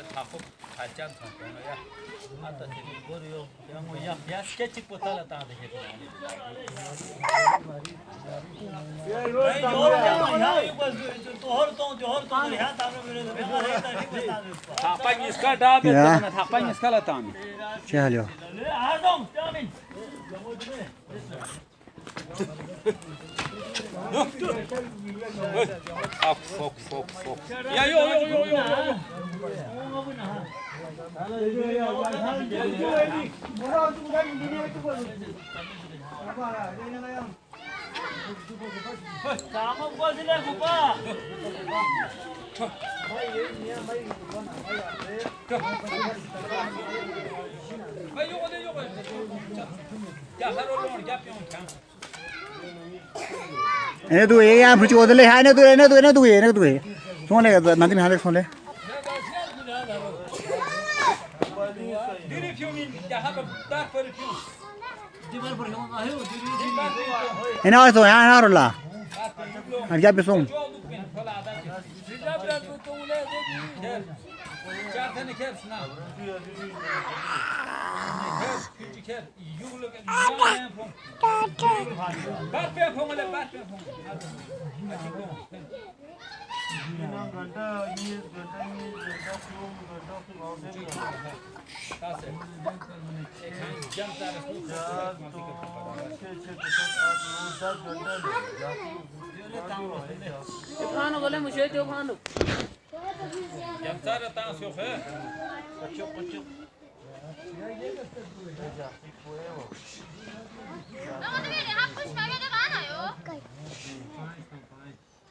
타고 발전 성공이야. 아따 지금 거리요. 그냥 야 스케치 포탈 다 되게 돼. थापाई इसका डाब है तो थापाई इसका लाता हूँ चलो फोक या यो काम बजले गुपा भाई यो क्या हर लोग क्या पियों क्या इन्हें तू ये यहाँ फिर उधर ले है इन्हें तू ये सुन ले नदी में हाथ सुन ले दिरी फ्यूमिन क्या हर ताक पर फ्यूम दिवर पर हम आयो दिरी इन्हें और तो यहाँ ना रोला क्या पिसों चार थे नहीं खेल ना बात पे फोंगले घंटा ये खानो बोले मुझे तो खानो Yantar atan yok he. Kaçık.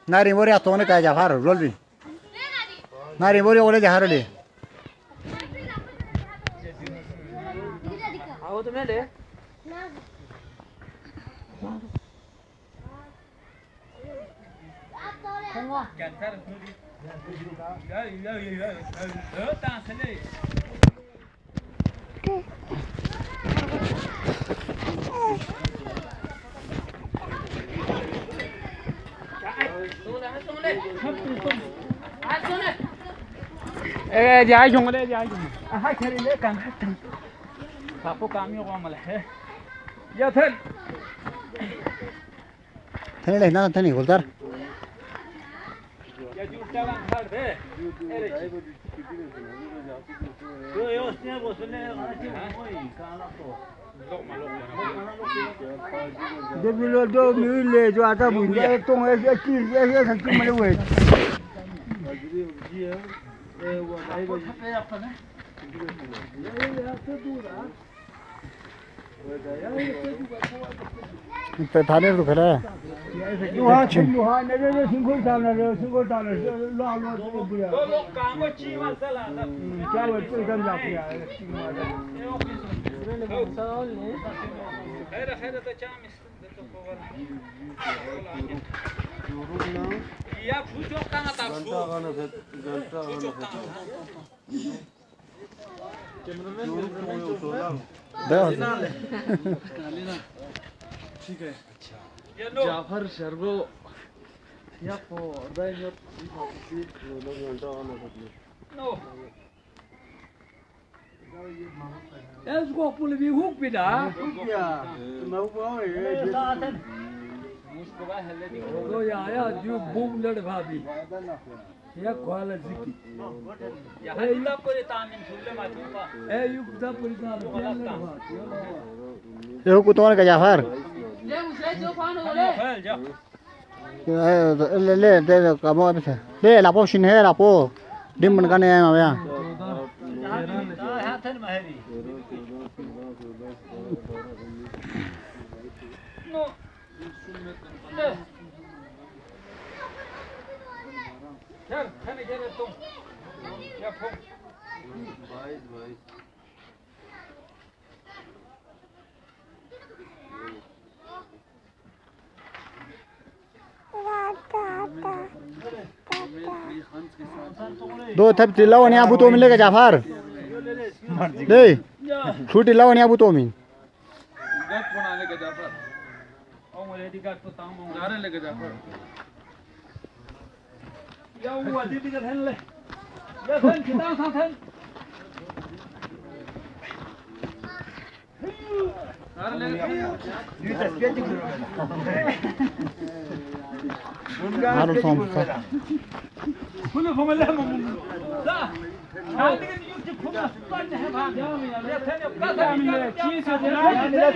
नारी बोरी आता होने का जाफर रोल भी नारी बोरी बोले जहार ले आओ तो मैं ले Yantar. Ya. Tansele. जाए जंगले हाँ खेली ले काम आपको काम ही होगा मला है या थे थने ले ना थने बोलतार या जुटा का घर दे यो उसने बोलने आज मोई काला तो दो मिले जो आता बुझे तो ऐसे चीज ऐसे सच्ची मले हुए वो भाई वो पे थाने तो खड़ा है लोहा ने सिंगल डालना लो लोग काम अच्छी मसाला क्या वो तो एकदम जाती है खैर तो चामिस तो कोवर या फुजो कहाँ था फुजो ठीक है कहाँ जाफर शर्बो या पो दाई नो इसको पुल भी हुक भी ना क्या मैं वो मुझको बाहर ले तो आया जो बूम लड़ भाभी या क्वाला जिकी या इला पर तामिन सुले माचूपा ए युक्ता परितान ये कुतौन का जाफर ले मुझे तो खानो बोले फैल जा ले दे कामो पे ले लापो शिन है लापो डिम बन का नहीं आया हाथ है महरी नो चल खाने के लिए तुम या फोन भाई दो थप चिल्लाओ नहीं आबू तो मिलेगा जाफर ले छूट चिल्लाओ नहीं आबू तो मिल गप बनाने के जाफर और मुझे दी का तो ताम गारे लेके Jafar Ya uwa đi cái thân lên. Ya thân chỉ tao sang thân. Harun son. Bunu famele mu? Da. Halde ki yüzü kuma sıkıntı hep ha. Ya sen yok kasa millet çiğ söylüyor.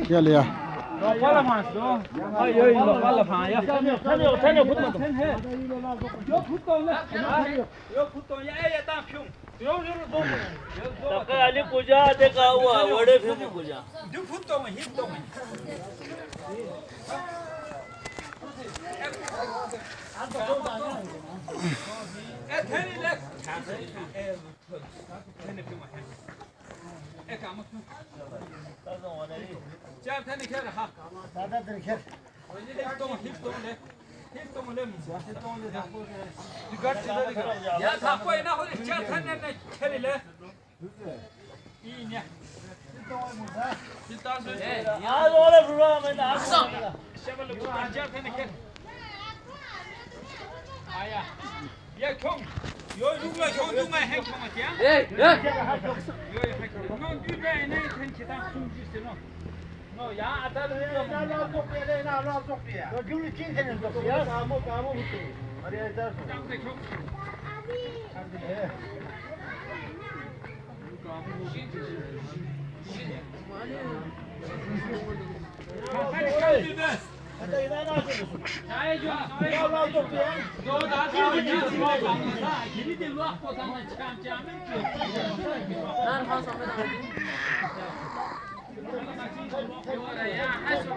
Gel ya. Valla mansdo. Ay ay valla falan ya. Sen yok futma. Sen he. Yok futma lan. Yok futma ya ya tam pyum. Yok yok dom. Taka Ali puja de ka hua vade phim puja. Du futma mı hit dom. Etheni lek. Etheni pyum. Ekam. Çam tane kere ha. Sada dirker. Ya tapoya na hore çam tane ne kerele. İyi ne. Az ole pura me na asam. Şevalı bu çam tane kere. Aya. Ya kong. Yo lunga kong lunga hek kong ya. Hey, hey. Yo hek. No dübe ne ten kitan sunjiste no. No ya atar Na çok bir na na çok bir. Ya gülü kim senin çok ya? Kamu bitti. Hadi yeter. Hadi ina ne yapıyorsun? Ay jo. Ya na çok bir. Yo da da ya. Gidi de luak potanla çam çamın ki. Lan ha sameda. Ya hasu.